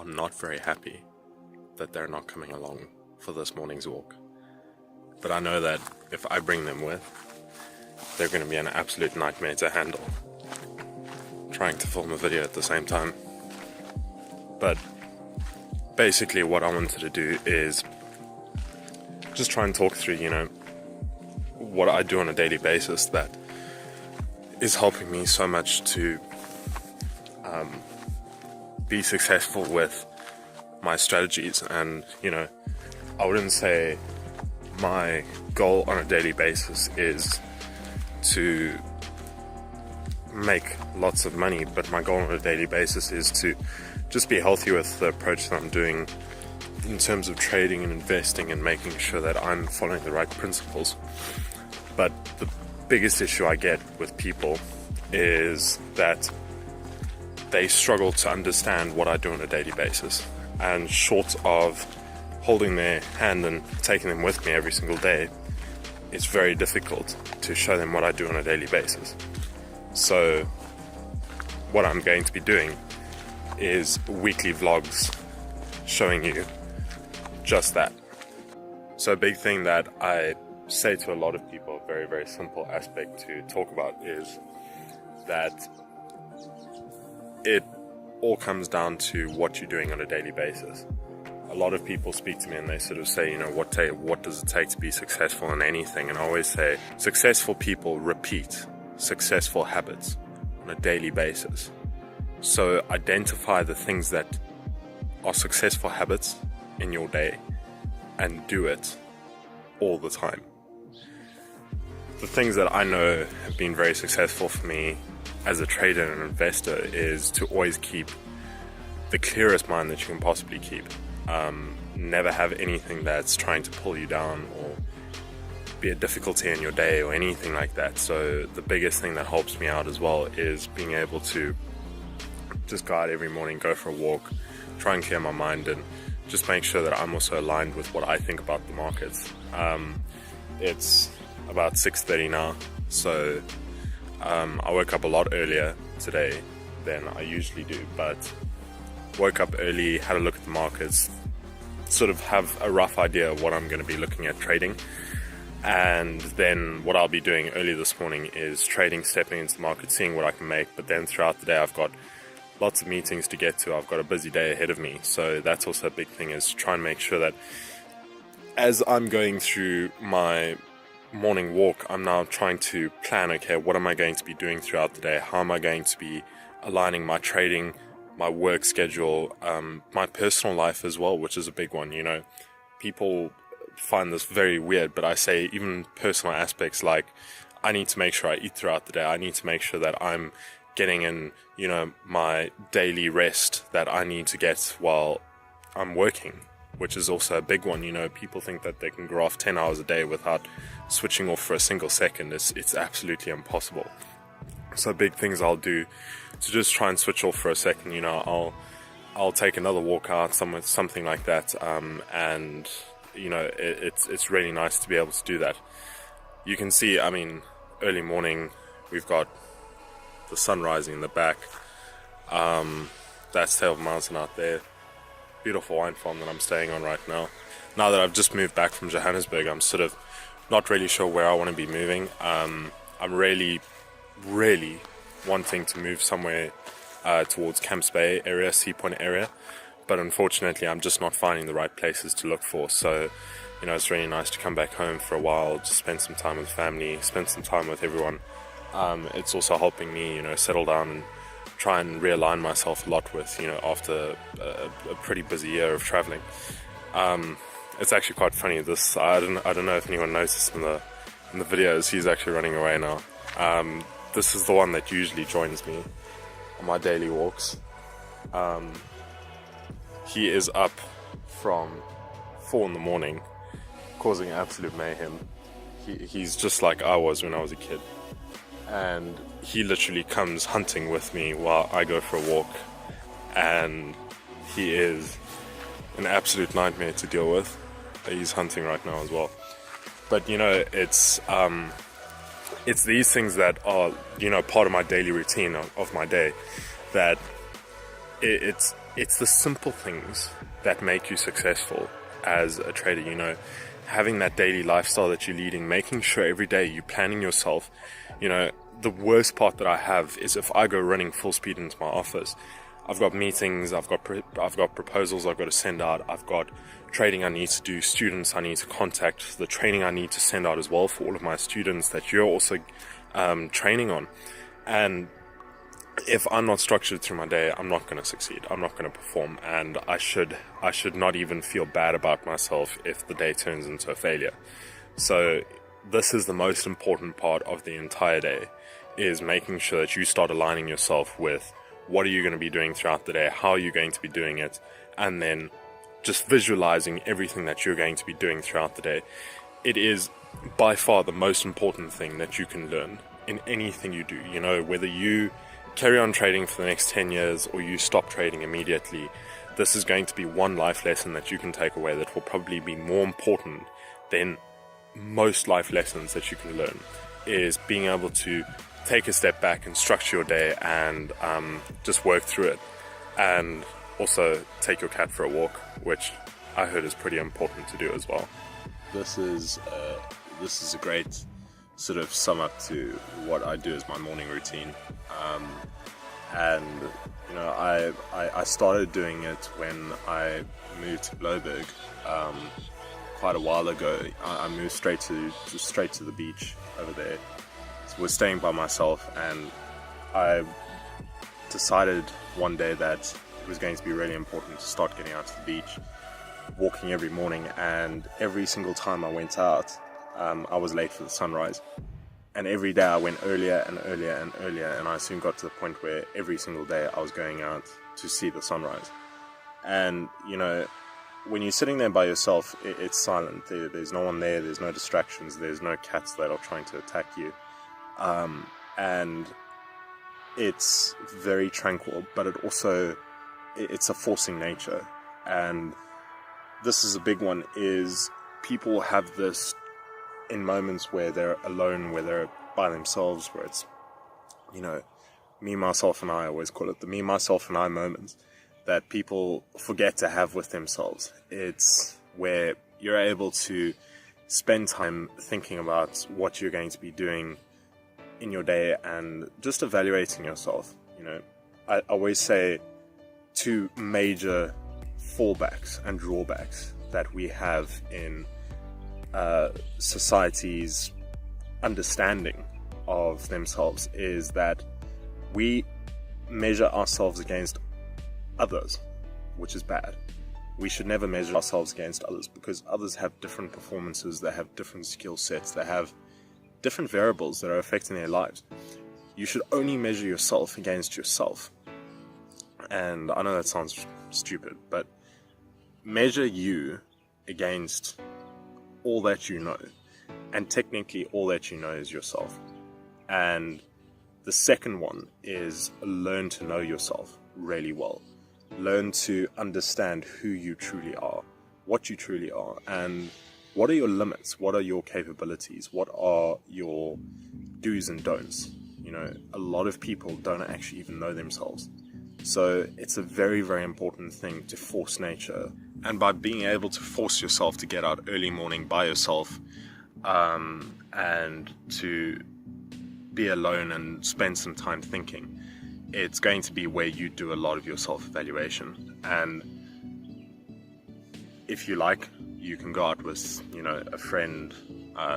I'm not very happy that they're not coming along for this morning's walk. But I know that if I bring them with, they're going to be an absolute nightmare to handle. Trying to film a video at the same time. But basically what I wanted to do is just try and talk through, what I do on a daily basis that is helping me so much to be successful with my strategies. And I wouldn't say my goal on a daily basis is to make lots of money, but my goal on a daily basis is to just be healthy with the approach that I'm doing in terms of trading and investing and making sure that I'm following the right principles. But the biggest issue I get with people is that they struggle to understand what I do on a daily basis. And short of holding their hand and taking them with me every single day, it's very difficult to show them what I do on a daily basis. So what I'm going to be doing is weekly vlogs showing you just that. So a big thing that I say to a lot of people, a very, very simple aspect to talk about, is that it all comes down to what you're doing on a daily basis. A lot of people speak to me and they sort of say, what does it take to be successful in anything? And I always say, successful people repeat successful habits on a daily basis. So identify the things that are successful habits in your day and do it all the time. The things that I know have been very successful for me as a trader and an investor is to always keep the clearest mind that you can possibly keep. Never have anything that's trying to pull you down or be a difficulty in your day or anything like that. So the biggest thing that helps me out as well is being able to just go out every morning, go for a walk, try and clear my mind, and just make sure that I'm also aligned with what I think about the markets. It's about 6:30 now, so I woke up a lot earlier today than I usually do, but woke up early, had a look at the markets, sort of have a rough idea of what I'm going to be looking at trading. And then what I'll be doing early this morning is trading, stepping into the market, seeing what I can make. But then throughout the day I've got lots of meetings to get to. I've got a busy day ahead of me, so that's also a big thing, is to try and make sure that as I'm going through my morning walk, I'm now trying to plan, okay, what am I going to be doing throughout the day? How am I going to be aligning my trading, my work schedule, my personal life as well, which is a big one. People find this very weird, but I say even personal aspects, like I need to make sure I eat throughout the day. I need to make sure that I'm getting in, my daily rest that I need to get while I'm working, which is also a big one. People think that they can graft 10 hours a day without switching off for a single second. It's absolutely impossible. So big things I'll do to just try and switch off for a second. I'll take another walk out somewhere, something like that, and it's really nice to be able to do that. You can see, early morning, we've got the sun rising in the back. That's Tail of Mountain out there. Beautiful wine farm that I'm staying on right now. Now that I've just moved back from Johannesburg, I'm sort of not really sure where I want to be moving. I'm really wanting to move somewhere towards Camps Bay area, Sea Point area, but unfortunately I'm just not finding the right places to look for. So it's really nice to come back home for a while, just spend some time with family, spend some time with everyone. It's also helping me settle down and try and realign myself a lot with after a pretty busy year of traveling. It's actually quite funny, this I don't know if anyone noticed in the videos, he's actually running away now. This is the one that usually joins me on my daily walks. He is up from 4 in the morning, causing absolute mayhem. He's just like I was when I was a kid, and he literally comes hunting with me while I go for a walk, and he is an absolute nightmare to deal with. He's hunting right now as well. But it's these things that are part of my daily routine of my day, that it's it's the simple things that make you successful as a trader, you know, having that daily lifestyle that you're leading, making sure every day you're planning yourself. You know, the worst part that I have is if I go running full speed into my office, I've got meetings, I've got proposals I've got to send out, I've got trading I need to do, students I need to contact, the training I need to send out as well for all of my students that you're also training on. And if I'm not structured through my day, I'm not going to succeed. I'm not going to perform, and I should not even feel bad about myself if the day turns into a failure. So this is the most important part of the entire day, is making sure that you start aligning yourself with what are you going to be doing throughout the day, how are you going to be doing it, and then just visualizing everything that you're going to be doing throughout the day. It is by far the most important thing that you can learn in anything you do. You know, whether you carry on trading for the next 10 years or you stop trading immediately, this is going to be one life lesson that you can take away that will probably be more important than most life lessons that you can learn, is being able to take a step back and structure your day and just work through it. And also take your cat for a walk, which I heard is pretty important to do as well. This is a great sort of sum up to what I do as my morning routine. And you know, I started doing it when I moved to Bloberg quite a while ago. I moved straight to the beach over there. So was staying by myself, and I decided one day that it was going to be really important to start getting out to the beach, walking every morning. And every single time I went out, I was late for the sunrise. And every day I went earlier and earlier and earlier, and I soon got to the point where every single day I was going out to see the sunrise. And you know, when you're sitting there by yourself, it's silent. There's no one there, there's no distractions, there's no cats that are trying to attack you. And it's very tranquil, but it's a forcing nature. And this is a big one, is people have this in moments where they're alone, where they're by themselves, where it's, you know, me, myself, and I always call it the me, myself, and I moments that people forget to have with themselves. It's where you're able to spend time thinking about what you're going to be doing in your day and just evaluating yourself. You know, I always say two major fallbacks and drawbacks that we have in society's understanding of themselves is that we measure ourselves against others, which is bad. We should never measure ourselves against others, because others have different performances, they have different skill sets, they have different variables that are affecting their lives. You should only measure yourself against yourself. And I know that sounds stupid, but measure you against all that you know. And technically all that you know is yourself. And the second one is learn to know yourself really well. Learn to understand who you truly are, what you truly are, and what are your limits, what are your capabilities, what are your do's and don'ts. You know, a lot of people don't actually even know themselves. So it's a very, very important thing to force nature. And by being able to force yourself to get out early morning by yourself, and to be alone and spend some time thinking, it's going to be where you do a lot of your self-evaluation. And if you like, you can go out with, you know, a friend.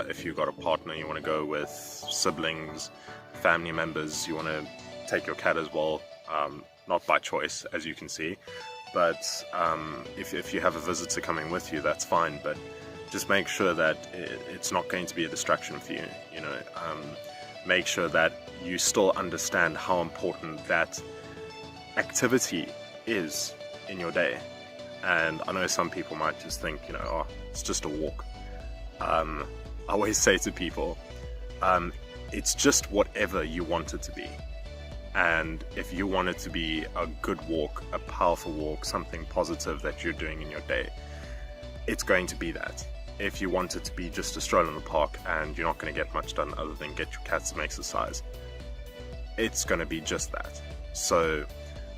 If you've got a partner, you want to go with siblings, family members, you want to take your cat as well. Not by choice, as you can see, but if you have a visitor coming with you, that's fine, but just make sure that it's not going to be a distraction for you. You know, make sure that you still understand how important that activity is in your day. And I know some people might just think, you know, oh, it's just a walk. I always say to people, it's just whatever you want it to be. And if you want it to be a good walk, a powerful walk, something positive that you're doing in your day, it's going to be that. If you want it to be just a stroll in the park and you're not going to get much done other than get your cat some exercise, it's going to be just that. So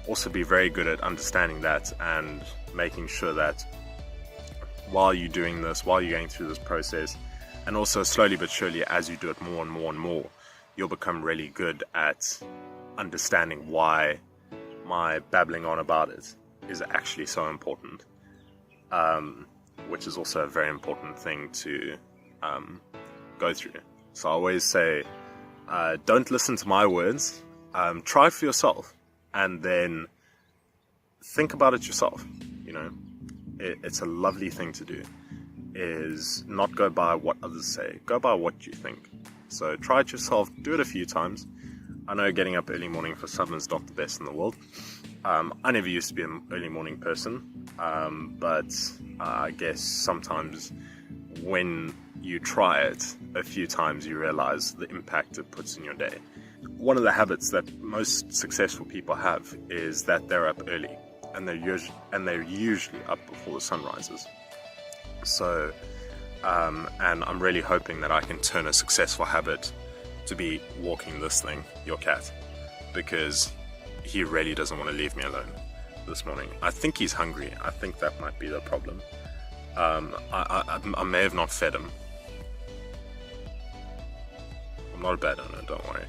also be very good at understanding that and making sure that while you're doing this, while you're going through this process, and also slowly but surely as you do it more and more and more, you'll become really good at understanding why my babbling on about it is actually so important, which is also a very important thing to go through. So I always say, don't listen to my words, try for yourself, and then think about it yourself. You know, it's a lovely thing to do, is not go by what others say, go by what you think. So try it yourself, do it a few times. I know getting up early morning for some is not the best in the world. I never used to be an early morning person, but I guess sometimes when you try it a few times, you realize the impact it puts in your day. One of the habits that most successful people have is that they're up early, and they're usually up before the sun rises. So, and I'm really hoping that I can turn a successful habit to be walking this thing, your cat, because he really doesn't want to leave me alone this morning. I think he's hungry. I think that might be the problem. I may have not fed him. I'm not a bad owner, don't worry.